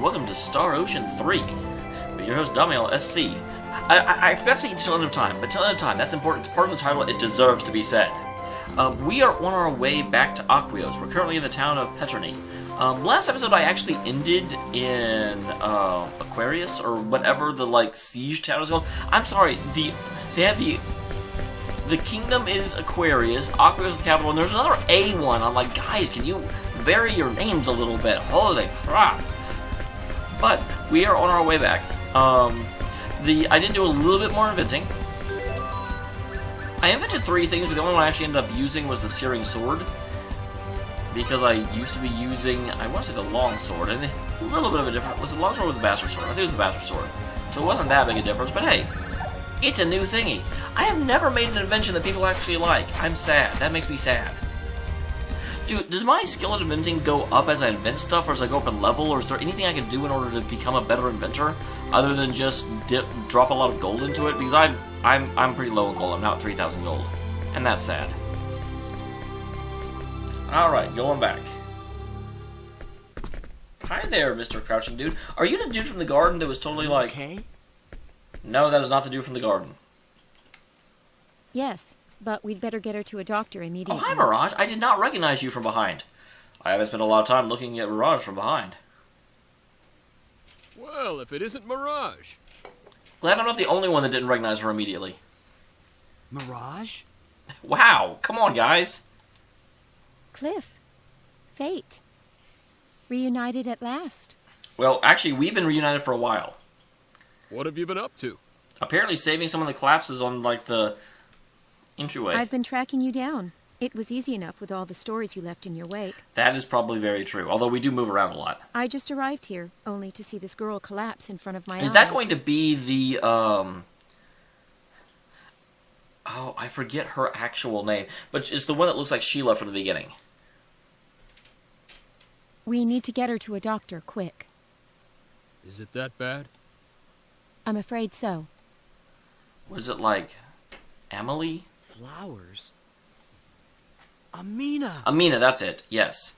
and welcome to Star Ocean 3 with your host Dameol SC. I forgot to say until end of time, but till end of time, that's important. It's part of the title, it deserves to be said. We are on our way back to Aquios. We're currently in the town of Petrony. Last episode I actually ended in Aquarius, or whatever the siege town is called. I'm sorry, the kingdom is Aquarius, Aquios is the capital, and there's another A one. I'm like, guys, can you vary your names a little bit? Holy crap. But we are on our way back. I did do a little bit more inventing. I invented 3 things, but the only one I actually ended up using was the Searing Sword. Because I used to be using, I want to say the Long Sword, and a little bit of a difference. Was it the Long Sword or the Bastard Sword? I think it was the Bastard Sword. So it wasn't that big a difference, but hey, it's a new thingy. I have never made an invention that people actually like. I'm sad. That makes me sad. Dude, does my skill at inventing go up as I invent stuff, or as I go up in level, or is there anything I can do in order to become a better inventor, other than just drop a lot of gold into it? Because I'm pretty low in gold. I'm now at 3,000 gold, and that's sad. Alright, going back. Hi there, Mr. Crouching Dude. Are you the dude from the garden that was totally like... Okay? No, that is not the dude from the garden. Yes, but we'd better get her to a doctor immediately. Oh, hi, Mirage. I did not recognize you from behind. I haven't spent a lot of time looking at Mirage from behind. Well, if it isn't Mirage. Glad I'm not the only one that didn't recognize her immediately. Mirage? Wow, come on, guys. Cliff. Fate. Reunited at last. Well, actually, we've been reunited for a while. What have you been up to? Apparently saving some of the collapses on, the entryway. I've been tracking you down. It was easy enough with all the stories you left in your wake. That is probably very true, although we do move around a lot. I just arrived here, only to see this girl collapse in front of my eyes. Is that going to be the, Oh, I forget her actual name, but it's the one that looks like Sheila from the beginning. We need to get her to a doctor, quick. Is it that bad? I'm afraid so. Was it like Emily? Flowers? Amina! Amina, that's it, yes.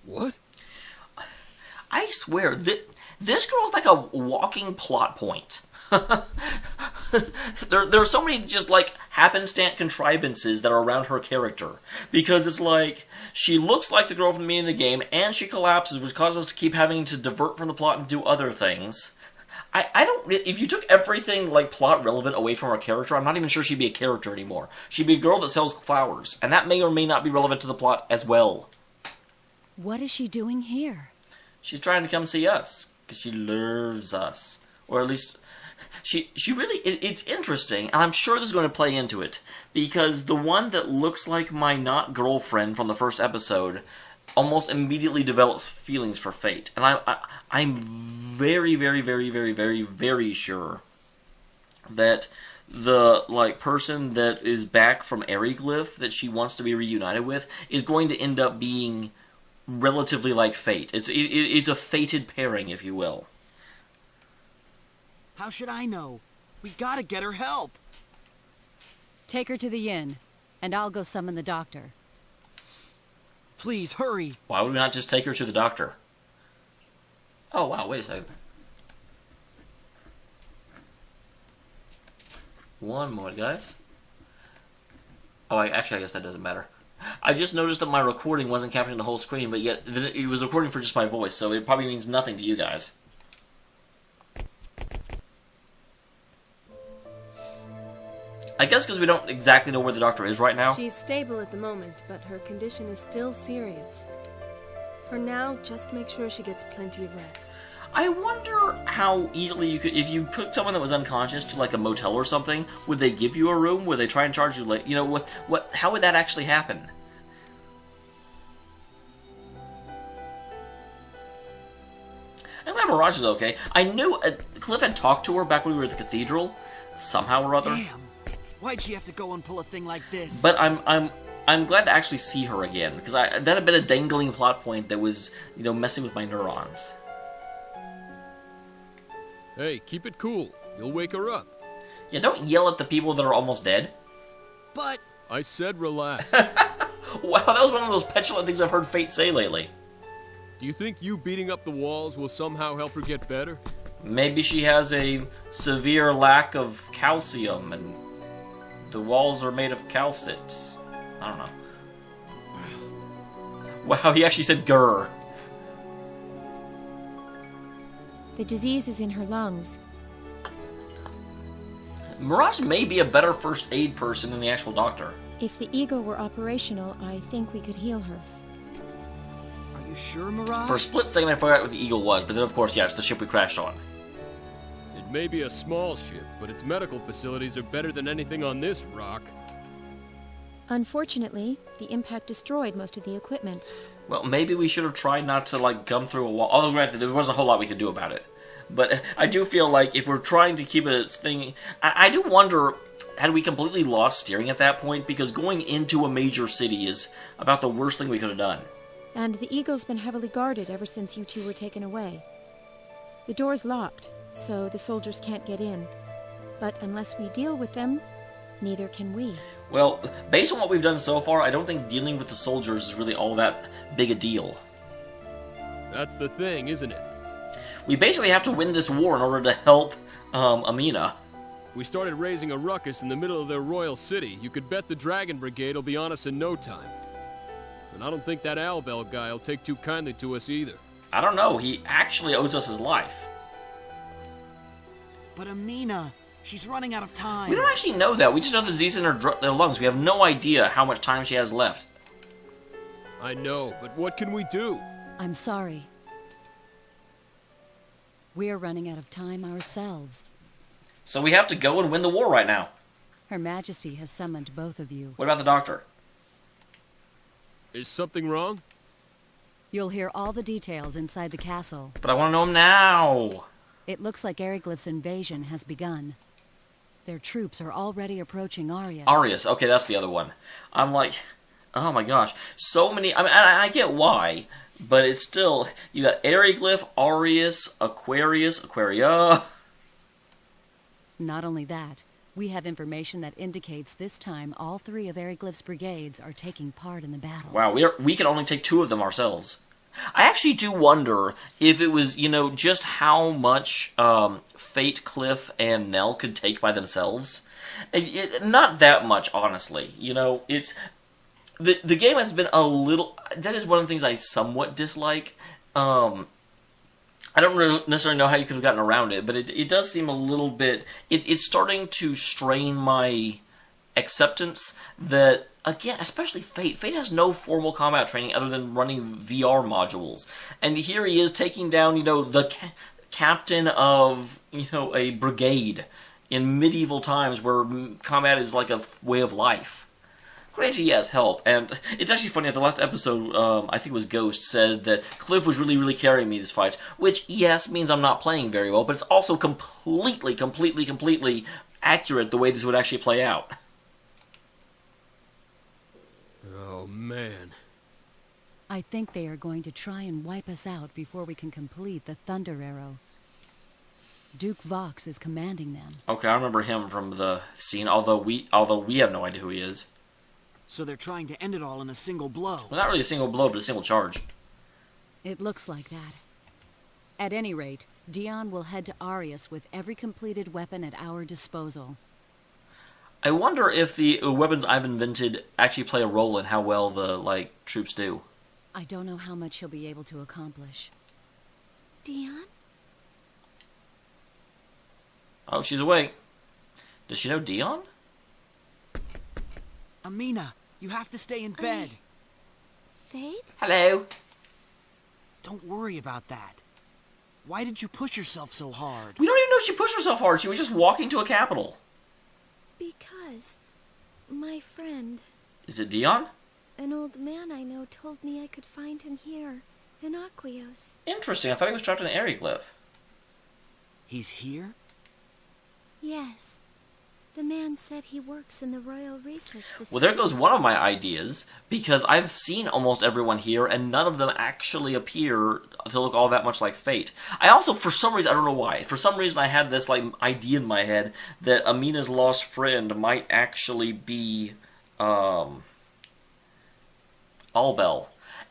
What? I swear, this girl's like a walking plot point. there are so many just happenstance contrivances that are around her character. Because it's like, she looks like the girl from the beginning of the game, and she collapses, which causes us to keep having to divert from the plot and do other things. I don't... If you took everything, plot relevant away from her character, I'm not even sure she'd be a character anymore. She'd be a girl that sells flowers, and that may or may not be relevant to the plot as well. What is she doing here? She's trying to come see us, because she loves us. Or at least... She really... It's interesting, and I'm sure this is going to play into it, because the one that looks like my not-girlfriend from the first episode almost immediately develops feelings for Fate. And I'm very, very, very, very, very, very sure that the, person that is back from Airyglyph that she wants to be reunited with is going to end up being relatively like Fate. It's a fated pairing, if you will. How should I know? We gotta get her help! Take her to the inn, and I'll go summon the doctor. Please, hurry! Why would we not just take her to the doctor? Oh, wow, wait a second. One more, guys. Oh, I guess that doesn't matter. I just noticed that my recording wasn't capturing the whole screen, but yet it was recording for just my voice, so it probably means nothing to you guys. I guess because we don't exactly know where the doctor is right now. She's stable at the moment, but her condition is still serious. For now, just make sure she gets plenty of rest. I wonder how easily you could, if you put someone that was unconscious to a motel or something, would they give you a room? Would they try and charge you how would that actually happen? I'm glad Mirage is okay. I knew Cliff had talked to her back when we were at the cathedral, somehow or other. Damn! Why'd she have to go and pull a thing like this? But I'm glad to actually see her again, because that had been a dangling plot point that was, messing with my neurons. Hey, keep it cool. You'll wake her up. Yeah, don't yell at the people that are almost dead. But... I said relax. Wow, that was one of those petulant things I've heard Fate say lately. Do you think you beating up the walls will somehow help her get better? Maybe she has a severe lack of calcium and the walls are made of calcits. I don't know. Wow, he actually said grr. The disease is in her lungs. Mirage may be a better first aid person than the actual doctor. If the Eagle were operational, I think we could heal her. Are you sure, Mirage? For a split second, I forgot what the Eagle was, but then, of course, yeah, it's the ship we crashed on. It may be a small ship, but its medical facilities are better than anything on this rock. Unfortunately, the impact destroyed most of the equipment. Well, maybe we should have tried not to, like, gum through a wall. Although, granted, there wasn't a whole lot we could do about it. But I do feel like if we're trying to keep it a thing... I do wonder, had we completely lost steering at that point? Because going into a major city is about the worst thing we could have done. And the Eagle's been heavily guarded ever since you two were taken away. The door's locked, so the soldiers can't get in. But unless we deal with them, neither can we. Well, based on what we've done so far, I don't think dealing with the soldiers is really all that big a deal. That's the thing, isn't it? We basically have to win this war in order to help Amina. If we started raising a ruckus in the middle of their royal city, you could bet the Dragon Brigade will be on us in no time. And I don't think that Albel guy will take too kindly to us either. I don't know, he actually owes us his life. But Amina, she's running out of time. We don't actually know that. We just know the disease in her lungs. We have no idea how much time she has left. I know, but what can we do? I'm sorry. We're running out of time ourselves. So we have to go and win the war right now. Her Majesty has summoned both of you. What about the doctor? Is something wrong? You'll hear all the details inside the castle. But I want to know him now. It looks like Airyglyph's invasion has begun. Their troops are already approaching Arius. Arius, okay, that's the other one. I'm like, oh my gosh. So many, I mean, I get why, but it's still, you got Airyglyph, Arius, Aquaria. Not only that, we have information that indicates this time all three of Airyglyph's brigades are taking part in the battle. Wow, we can only take two of them ourselves. I actually do wonder if it was, you know, just how much Fate, Cliff, and Nell could take by themselves. Not that much, honestly. You know, it's... The game has been a little... That is one of the things I somewhat dislike. I don't really necessarily know how you could have gotten around it, but it does seem a little bit... It's starting to strain my acceptance that... Again, especially Fate. Fate has no formal combat training other than running VR modules. And here he is taking down, you know, the captain of, you know, a brigade in medieval times where combat is like a way of life. Granted, he has help. And it's actually funny, at the last episode, I think it was Ghost, said that Cliff was really, really carrying me this fight. Which, yes, means I'm not playing very well, but it's also completely accurate the way this would actually play out. Oh, man. I think they are going to try and wipe us out before we can complete the Thunder Arrow. Duke Vox is commanding them. Okay, I remember him from the scene, although we have no idea who he is. So they're trying to end it all in a single blow. Well, not really a single blow, but a single charge. It looks like that. At any rate, Dion will head to Arius with every completed weapon at our disposal. I wonder if the weapons I've invented actually play a role in how well the, troops do. I don't know how much he'll be able to accomplish. Dion? Oh, she's awake. Does she know Dion? Amina, you have to stay in bed. Fate? Hello. Don't worry about that. Why did you push yourself so hard? We don't even know she pushed herself hard. She was just walking to a capital. Because my friend, Is it Dion? an old man I know, told me I could find him here, in Aquios. Interesting. I thought he was trapped in Airyglyph. He's here? Yes. The man said he works in the Royal Research Facility. Well, there goes one of my ideas, because I've seen almost everyone here, and none of them actually appear to look all that much like Fate. I also, for some reason, I don't know why, for some reason I had this idea in my head that Amina's lost friend might actually be Albel.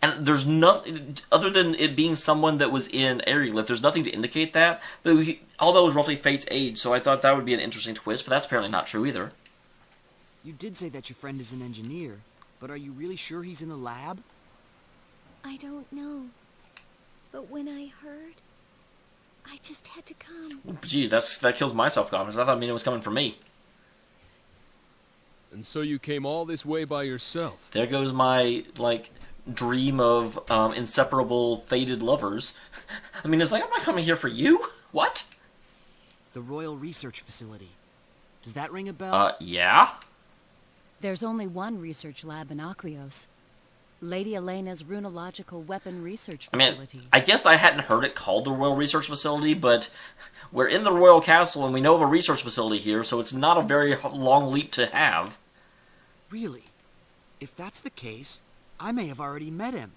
And there's nothing, other than it being someone that was in Airyglyph, there's nothing to indicate that. But although it was roughly Fate's age, so I thought that would be an interesting twist, but that's apparently not true either. You did say that your friend is an engineer, but are you really sure he's in the lab? I don't know. But when I heard, I just had to come. Jeez, that kills my self-confidence. I thought Amina was coming for me. And so you came all this way by yourself? There goes my, like, dream of inseparable, fated lovers. I mean, it's like, I'm not coming here for you. What? The Royal Research Facility. Does that ring a bell? Yeah? There's only one research lab in Aquios. Lady Elena's runological weapon research I mean, facility. I guess I hadn't heard it called the Royal Research Facility, but we're in the Royal Castle and we know of a research facility here, so it's not a very long leap to have. Really? If that's the case, I may have already met him.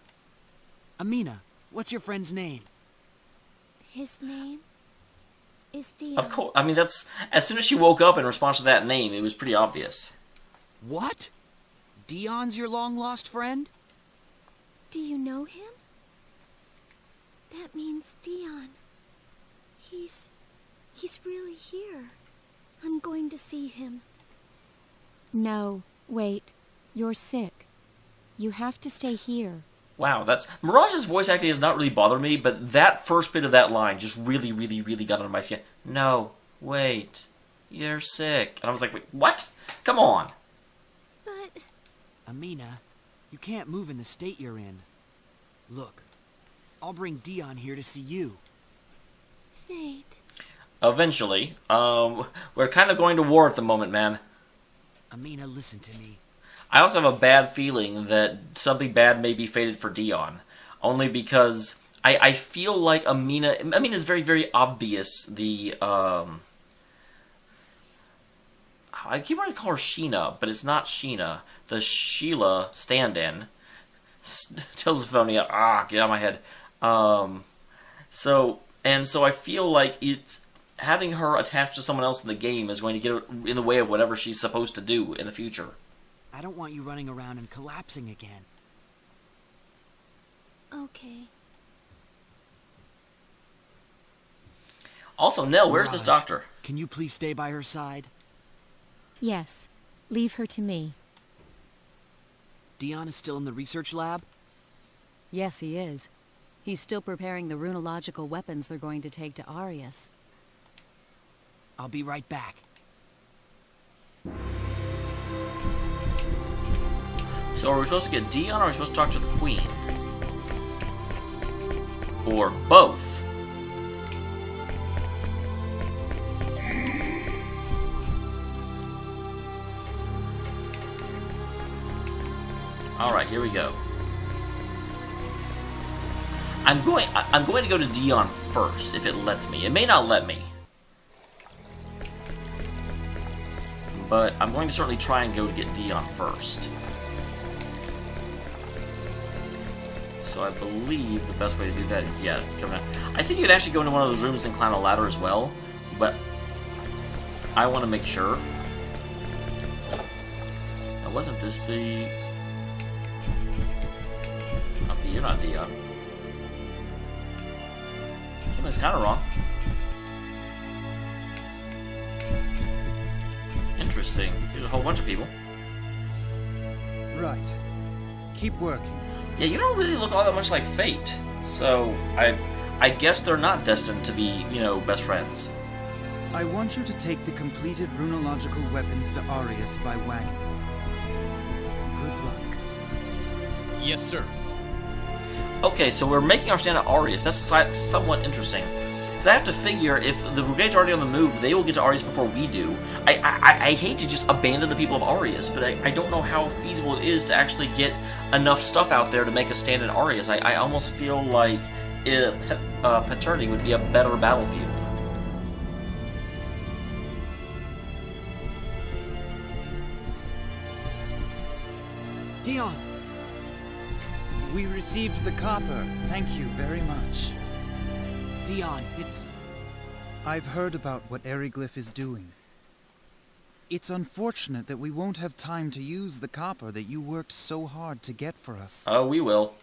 Amina, what's your friend's name? His name is Dion. Of course, I mean, that's, as soon as she woke up in response to that name, it was pretty obvious. What? Dion's your long-lost friend? Do you know him? That means Dion. He's really here. I'm going to see him. No, wait. You're sick. You have to stay here. Wow, that's... Mirage's voice acting has not really bothered me, but that first bit of that line just really, really, really got under my skin. No, wait. You're sick. And I was like, wait, what? Come on. But... Amina, you can't move in the state you're in. Look, I'll bring Dion here to see you. Fate. Eventually. We're kind of going to war at the moment, man. Amina, listen to me. I also have a bad feeling that something bad may be fated for Dion. Only because I feel like Amina is very, very obvious the, I keep wanting to call her Sheena, but it's not Sheena. The Sheila stand-in. Tells the phone, get out of my head. So I feel like it's having her attached to someone else in the game is going to get in the way of whatever she's supposed to do in the future. I don't want you running around and collapsing again. Okay. Also, Nell, where's this Mirage, doctor? Can you please stay by her side? Yes. Leave her to me. Dion is still in the research lab? Yes, he is. He's still preparing the runological weapons they're going to take to Arius. I'll be right back. So are we supposed to get Dion, or are we supposed to talk to the Queen? Or both? Alright, here we go. I'm going to go to Dion first, if it lets me. It may not let me. But I'm going to certainly try and go to get Dion first. So I believe the best way to do that is, yeah, I think you could actually go into one of those rooms and climb a ladder as well, but I want to make sure. Now, wasn't this the... Okay, you're not Dion. Something's kind of wrong. Interesting. There's a whole bunch of people. Right. Keep working. Yeah, you don't really look all that much like Fate. So, I guess they're not destined to be, you know, best friends. I want you to take the completed runological weapons to Arius by wagon. Good luck. Yes, sir. Okay, so we're making our stand at Arius. That's somewhat interesting. Because I have to figure, if the brigade's already on the move, they will get to Arius before we do. I hate to just abandon the people of Arius, but I don't know how feasible it is to actually get enough stuff out there to make a stand at Arius. I almost feel like Paternity would be a better battlefield. Dion! We received the copper. Thank you very much. Dion, it's... I've heard about what Airyglyph is doing. It's unfortunate that we won't have time to use the copper that you worked so hard to get for us. Oh, we will.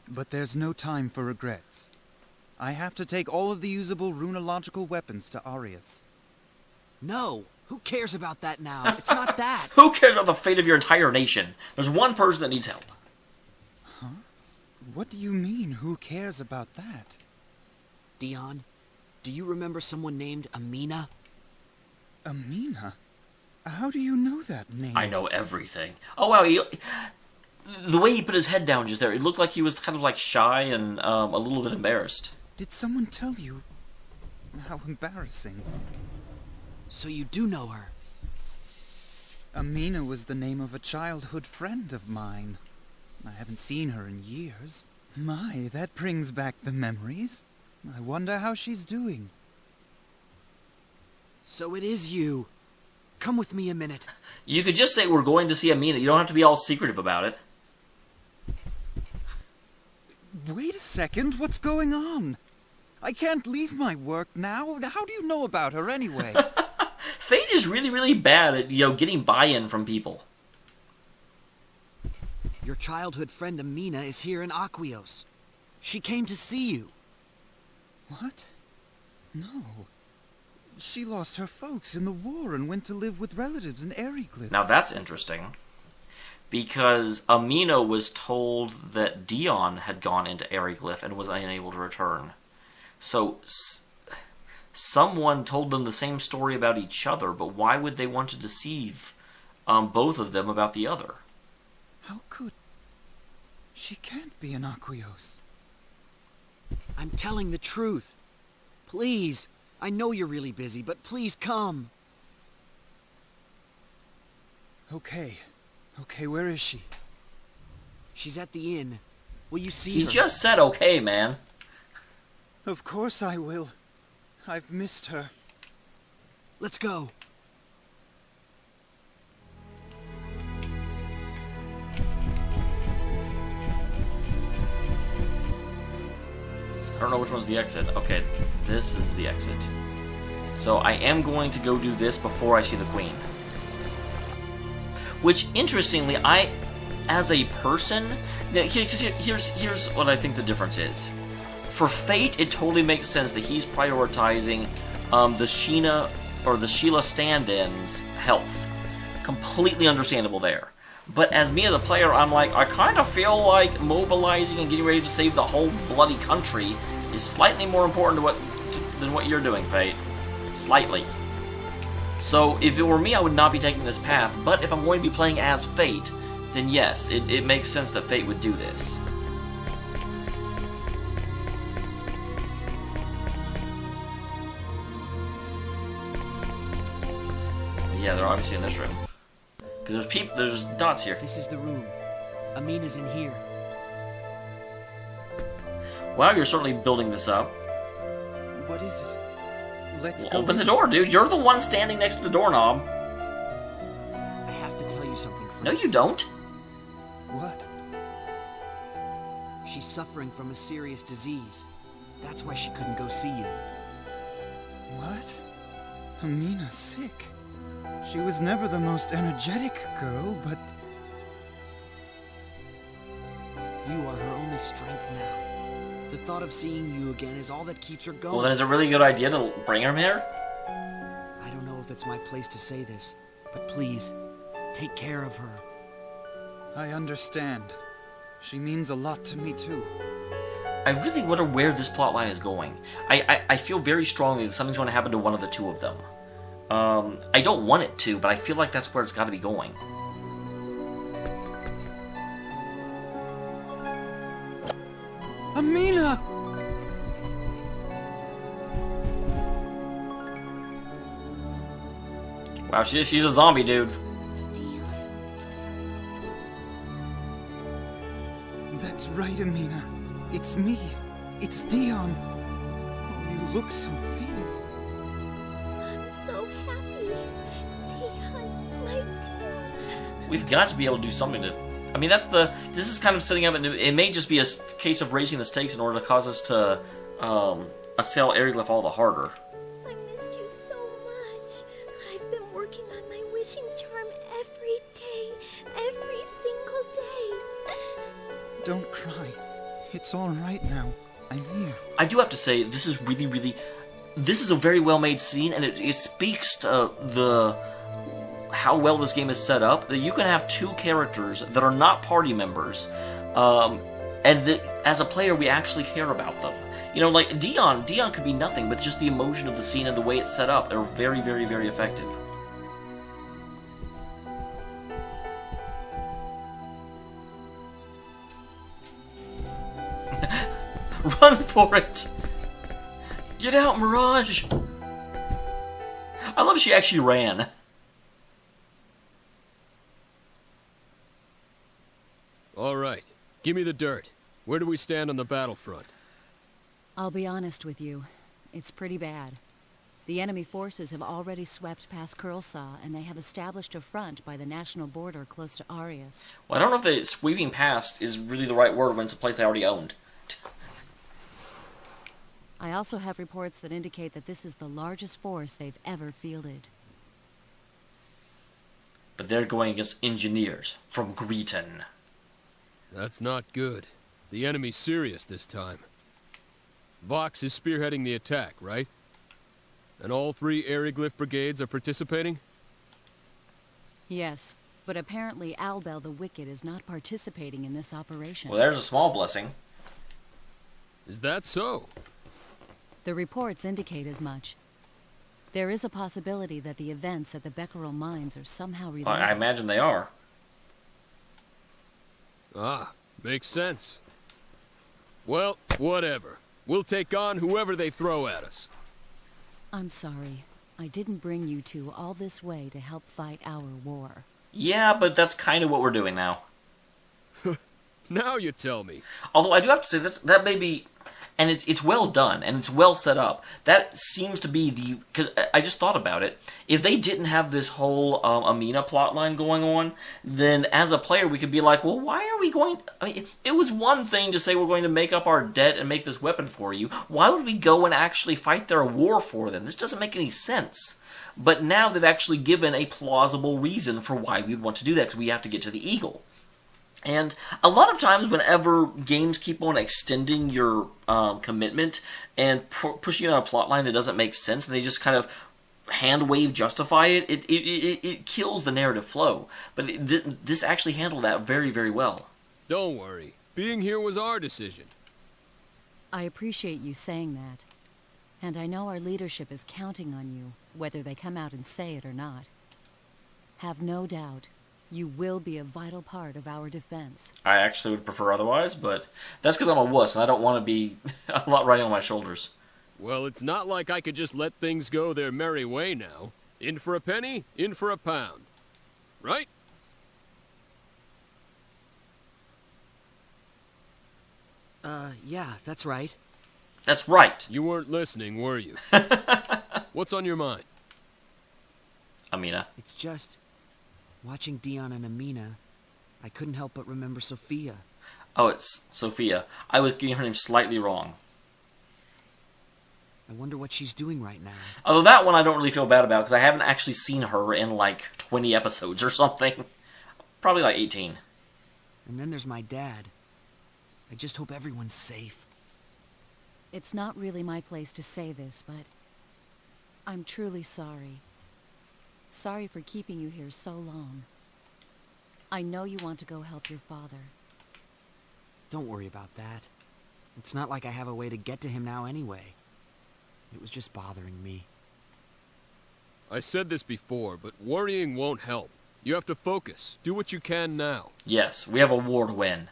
But there's no time for regrets. I have to take all of the usable runological weapons to Arius. No! Who cares about that now? It's not that! Who cares about the fate of your entire nation? There's one person that needs help. Huh? What do you mean, who cares about that? Dion, do you remember someone named Amina? Amina? How do you know that name? I know everything. Oh, wow. The way he put his head down just there, it looked like he was kind of like shy and a little bit embarrassed. Did someone tell you? How embarrassing. So you do know her? Amina was the name of a childhood friend of mine. I haven't seen her in years. My, that brings back the memories. I wonder how she's doing. So it is you. Come with me a minute. You could just say we're going to see Amina. You don't have to be all secretive about it. Wait a second, what's going on? I can't leave my work now. How do you know about her anyway? Fate is really, really bad at, getting buy-in from people. Your childhood friend Amina is here in Aquios. She came to see you. What? No. She lost her folks in the war and went to live with relatives in Airyglyph. Now that's interesting. Because Amina was told that Dion had gone into Airyglyph and was unable to return. So, someone told them the same story about each other, but why would they want to deceive both of them about the other? How could... She can't be in Aquios. I'm telling the truth. Please, I know you're really busy, but please come. Okay, where is she? She's at the inn. Will you see her? He just said okay, man. Of course I will. I've missed her. Let's go. I don't know which one's the exit. Okay, this is the exit. So I am going to go do this before I see the Queen. Which, interestingly, as a person, here's what I think the difference is. For Fate, it totally makes sense that he's prioritizing the Sheila stand-in's health. Completely understandable there. But as me as a player, I'm like, I kind of feel like mobilizing and getting ready to save the whole bloody country is slightly more important than what you're doing, Fate. Slightly. So, if it were me, I would not be taking this path, but if I'm going to be playing as Fate, then yes, it makes sense that Fate would do this. Yeah, they're obviously in this room. Because there's dots here. This is the room. Amina's in here. Wow, you're certainly building this up. What is it? Let's Well, go open the in. door, dude. You're the one standing next to the doorknob. I have to tell you something first. No, you don't. What? She's suffering from a serious disease. That's why she couldn't go see you. What? Amina's sick. She was never the most energetic girl, but... You are her only strength now. The thought of seeing you again is all that keeps her going. Well, then it's a really good idea to bring her here. I don't know if it's my place to say this, but please, take care of her. I understand. She means a lot to me, too. I really wonder where this plotline is going. I feel very strongly that something's going to happen to one of the two of them. I don't want it to, but I feel like that's where it's got to be going. Amina! Wow, she's a zombie, dude. That's right, Amina. It's me. It's Dion. Oh, you look so thin. I'm so happy. Dion, my dear. We've got to be able to do something to... I mean, this is kind of setting up, and it may just be a case of raising the stakes in order to cause us to assail Airyglyph all the harder. I missed you so much. I've been working on my wishing charm every day, every single day. Don't cry. It's all right now. I'm here. I do have to say, this is this is a very well-made scene, and it speaks to how well this game is set up, that you can have two characters that are not party members, and that as a player, we actually care about them. You know, like Dion could be nothing, but just the emotion of the scene and the way it's set up are very, very, very effective. Run for it! Get out, Mirage! I love she actually ran. All right, give me the dirt. Where do we stand on the battlefront? I'll be honest with you. It's pretty bad. The enemy forces have already swept past Curlsaw, and they have established a front by the national border close to Arius. Well, I don't know if the sweeping past is really the right word when it's a place they already owned. I also have reports that indicate that this is the largest force they've ever fielded. But they're going against engineers from Greeton. That's not good. The enemy's serious this time. Vox is spearheading the attack, right? And all 3 Airyglyph brigades are participating? Yes, but apparently Albel the Wicked is not participating in this operation. Well, there's a small blessing. Is that so? The reports indicate as much. There is a possibility that the events at the Becquerel mines are somehow related. I imagine they are. Ah, makes sense. Well, whatever. We'll take on whoever they throw at us. I'm sorry. I didn't bring you two all this way to help fight our war. Yeah, but that's kind of what we're doing now. Now you tell me. Although I do have to say, that may be... And it's well done, and it's well set up. That seems to be the... Because I just thought about it. If they didn't have this whole Amina plotline going on, then as a player we could be like, well, why are we going... I mean, it was one thing to say we're going to make up our debt and make this weapon for you. Why would we go and actually fight their war for them? This doesn't make any sense. But now they've actually given a plausible reason for why we want to do that, because we have to get to the Eagle. And a lot of times whenever games keep on extending your commitment and pushing you on a plotline that doesn't make sense, and they just kind of hand-wave justify it, it kills the narrative flow. But this actually handled that very, very well. Don't worry. Being here was our decision. I appreciate you saying that. And I know our leadership is counting on you, whether they come out and say it or not. Have no doubt. You will be a vital part of our defense. I actually would prefer otherwise, but that's because I'm a wuss, and I don't want to be a lot riding on my shoulders. Well, it's not like I could just let things go their merry way now. In for a penny, in for a pound. Right? Yeah, that's right. That's right. You weren't listening, were you? What's on your mind? Amina. It's just... Watching Dion and Amina, I couldn't help but remember Sophia. Oh, it's Sophia. I was getting her name slightly wrong. I wonder what she's doing right now. Although that one I don't really feel bad about, because I haven't actually seen her in like 20 episodes or something. Probably like 18. And then there's my dad. I just hope everyone's safe. It's not really my place to say this, but I'm truly sorry. Sorry for keeping you here so long. I know you want to go help your father. Don't worry about that. It's not like I have a way to get to him now anyway. It was just bothering me. I said this before, but worrying won't help. You have to focus. Do what you can now. Yes, we have a war to win.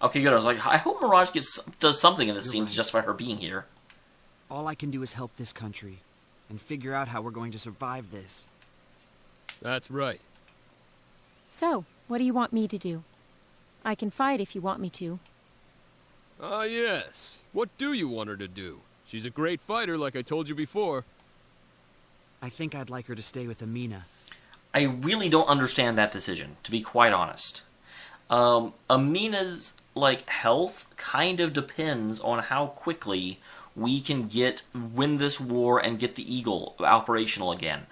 Okay, good. I was like, I hope Mirage does something in this scene to justify her being here. All I can do is help this country, and figure out how we're going to survive this. That's right. So, what do you want me to do? I can fight if you want me to. Ah, yes. What do you want her to do? She's a great fighter, like I told you before. I think I'd like her to stay with Amina. I really don't understand that decision, to be quite honest. Amina's, health kind of depends on how quickly we can win this war and get the Eagle operational again.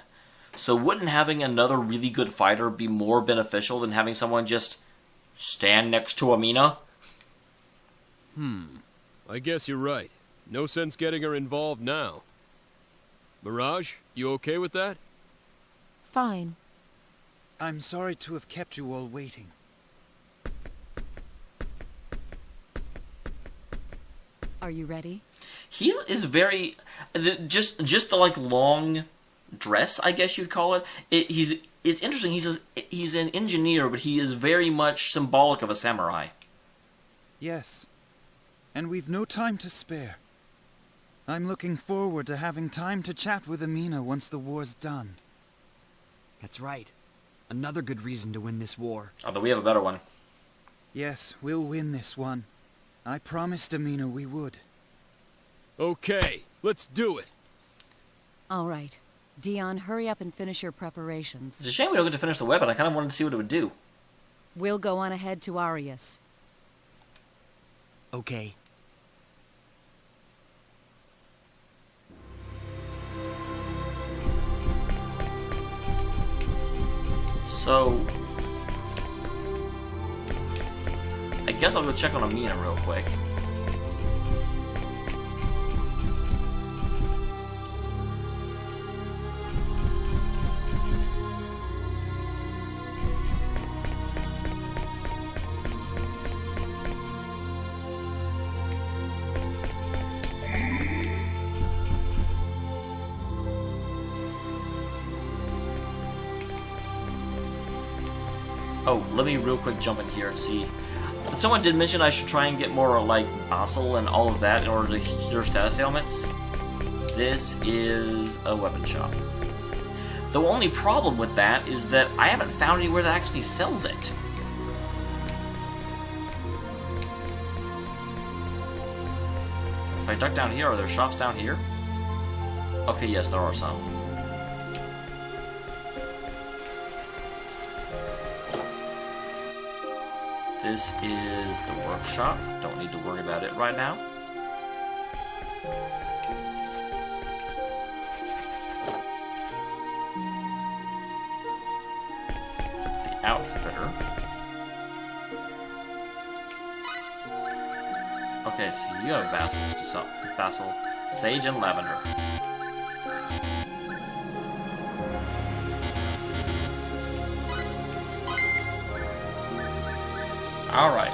So wouldn't having another really good fighter be more beneficial than having someone just Stand next to Amina? I guess you're right. No sense getting her involved now. Mirage, you okay with that? Fine. I'm sorry to have kept you all waiting. Are you ready? He is very... Just the, like, long dress, I guess you'd call it. It's interesting. He's an engineer, but he is very much symbolic of a samurai. Yes. And we've no time to spare. I'm looking forward to having time to chat with Amina once the war's done. That's right. Another good reason to win this war. Although we have a better one. Yes, we'll win this one. I promised Amina we would. Okay, let's do it. All right. Dion, hurry up and finish your preparations. It's a shame we don't get to finish the weapon. I kind of wanted to see what it would do. We'll go on ahead to Arius. Okay. So... I guess I'll go check on Amina real quick. Oh, let me real quick jump in here and see. Someone did mention I should try and get more, like, Basel and all of that in order to cure status ailments. This is a weapon shop. The only problem with that is that I haven't found anywhere that actually sells it. If I duck down here, are there shops down here? Okay, yes, there are some. This is the workshop. Don't need to worry about it right now. The outfitter. Okay, so you have vassals to sell. Vassal, Sage, and Lavender. Alright.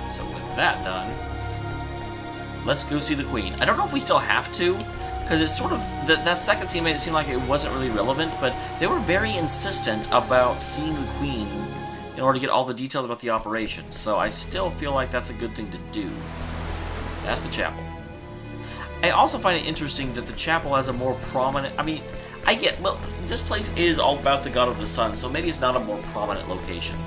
So with that done, let's go see the Queen. I don't know if we still have to, because it's sort of... That second scene made it seem like it wasn't really relevant, but they were very insistent about seeing the Queen in order to get all the details about the operation, so I still feel like that's a good thing to do. That's the chapel. I also find it interesting that the chapel has a more prominent... I mean, I get... Well, this place is all about the God of the Sun, so maybe it's not a more prominent location.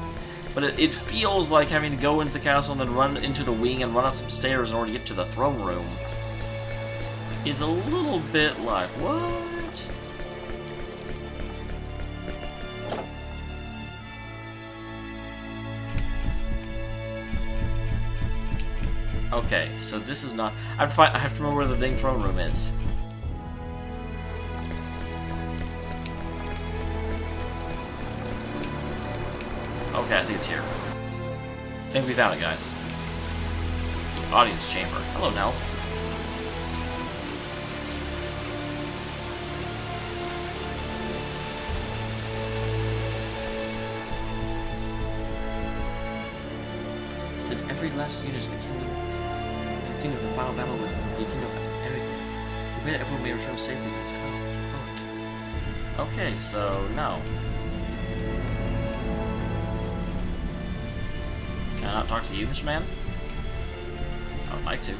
But it feels like having to go into the castle and then run into the wing and run up some stairs in order to get to the throne room is a little bit like, what? Okay, so this is not... I have to remember where the dang throne room is. Okay, I think it's here. I think we found it, guys. The audience chamber. Hello, Nell. Since every last unit is the kingdom of the final battle with the king of Airyglyph, we pray that everyone may return safely to this point. Okay, so no. Can I not talk to you, Mr. Man? I would like to.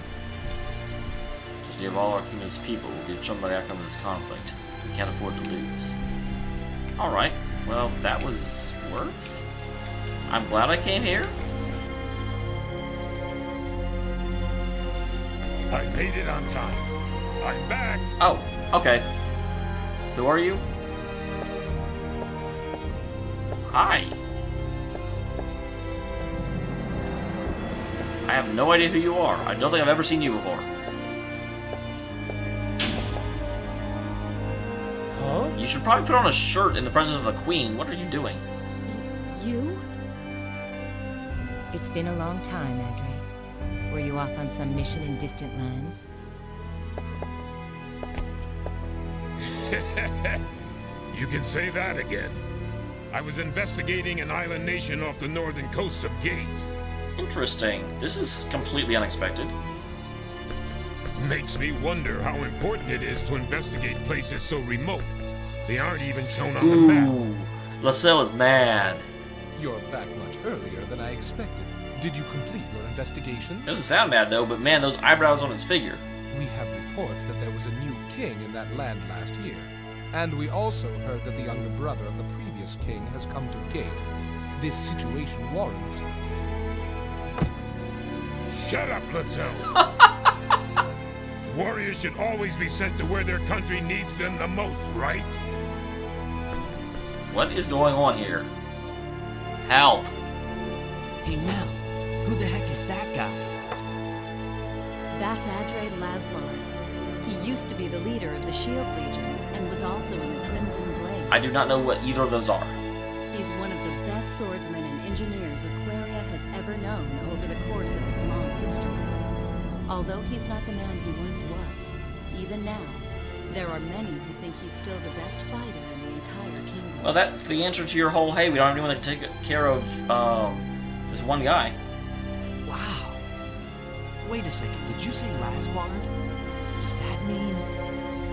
Just of all our kingdom's people will be determined by the outcome of this conflict. We can't afford to lose. Alright, well, that was worth. I'm glad I came here. I made it on time. I'm back. Oh, okay. Who are you? Hi. I have no idea who you are. I don't think I've ever seen you before. Huh? You should probably put on a shirt in the presence of the Queen. What are you doing? You? It's been a long time, Adre. Were you off on some mission in distant lands? You can say that again. I was investigating an island nation off the northern coast of Gate. Interesting. This is completely unexpected. Makes me wonder how important it is to investigate places so remote. They aren't even shown on the map. Ooh, Lascelles is mad. You're back much earlier than I expected. Did you complete your investigation? Doesn't sound bad though, but man, those eyebrows on his figure. We have reports that there was a new king in that land last year. And we also heard that the younger brother of the previous king has come to Gate. This situation warrants... Shut up, Lascelles. Warriors should always be sent to where their country needs them the most, right? What is going on here? Help. Hey, Nell, who the heck is that guy? That's Adre Lasbard. He used to be the leader of the Shield Legion and was also in the Crimson Blade. I do not know what either of those are. He's one of the best swordsmen and engineers Aquaria has ever known over the course of its long history. Although he's not the man he once was, even now, there are many who think he's still the best fighter in the entire kingdom. Well, that's the answer to your whole, hey, we don't have anyone to take care of, this one guy. Wow. Wait a second, did you say Lasbard? Does that mean...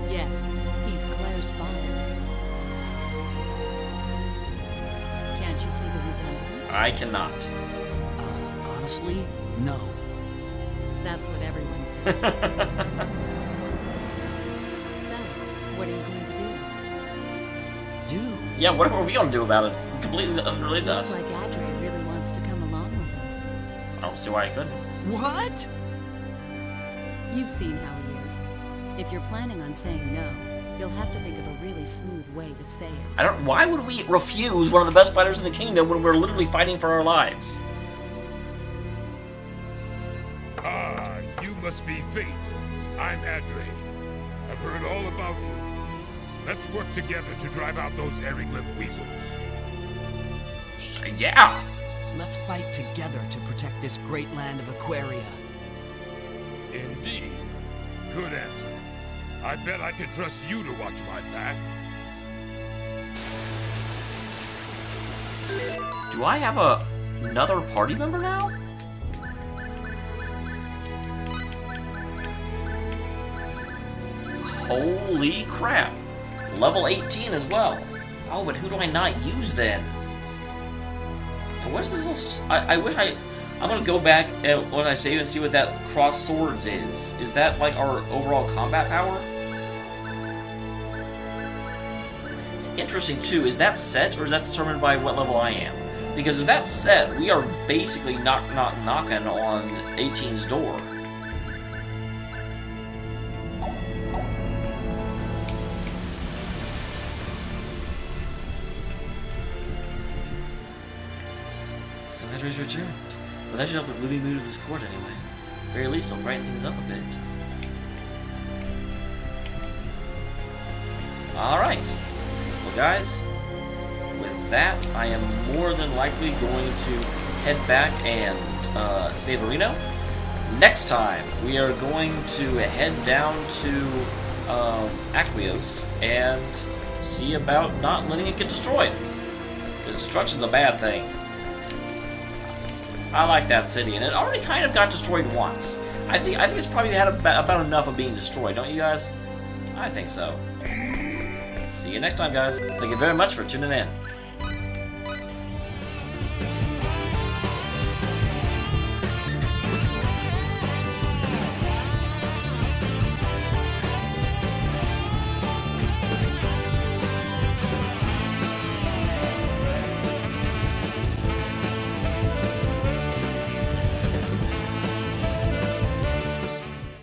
Yes, he's Claire's father. Can't you see the resemblance? I cannot. Honestly, no. That's what everyone says. So, what are you going to do? Yeah, what are we going to do about it? Completely unrelated to Looks us. like Adre really wants to come along with us. I don't see why I couldn't. What? You've seen how he is. If you're planning on saying no, you'll have to think of a really smooth way to say it. Why would we refuse one of the best fighters in the kingdom when we're literally fighting for our lives? You must be Fate. I'm Adre. I've heard all about you. Let's work together to drive out those Airyglyph weasels. Yeah! Let's fight together to protect this great land of Aquaria. Indeed. Good answer. I bet I could trust you to watch my back. Do I have another party member now? Holy crap. Level 18 as well. Oh, but who do I not use then? What's this little... I'm gonna go back at what I say and see what that cross swords is. Is that like our overall combat power? It's interesting too. Is that set or is that determined by what level I am? Because if that's set, we are basically knocking on 18's door. So Adre's returned. Well, that should help the gloomy mood of this court anyway. At the very least, it'll brighten things up a bit. Alright. Well, guys, with that, I am more than likely going to head back and save Reno. Next time, we are going to head down to Aquios and see about not letting it get destroyed. Because destruction's a bad thing. I like that city, and it already kind of got destroyed once. I think it's probably had about enough of being destroyed, don't you guys? I think so. See you next time, guys. Thank you very much for tuning in.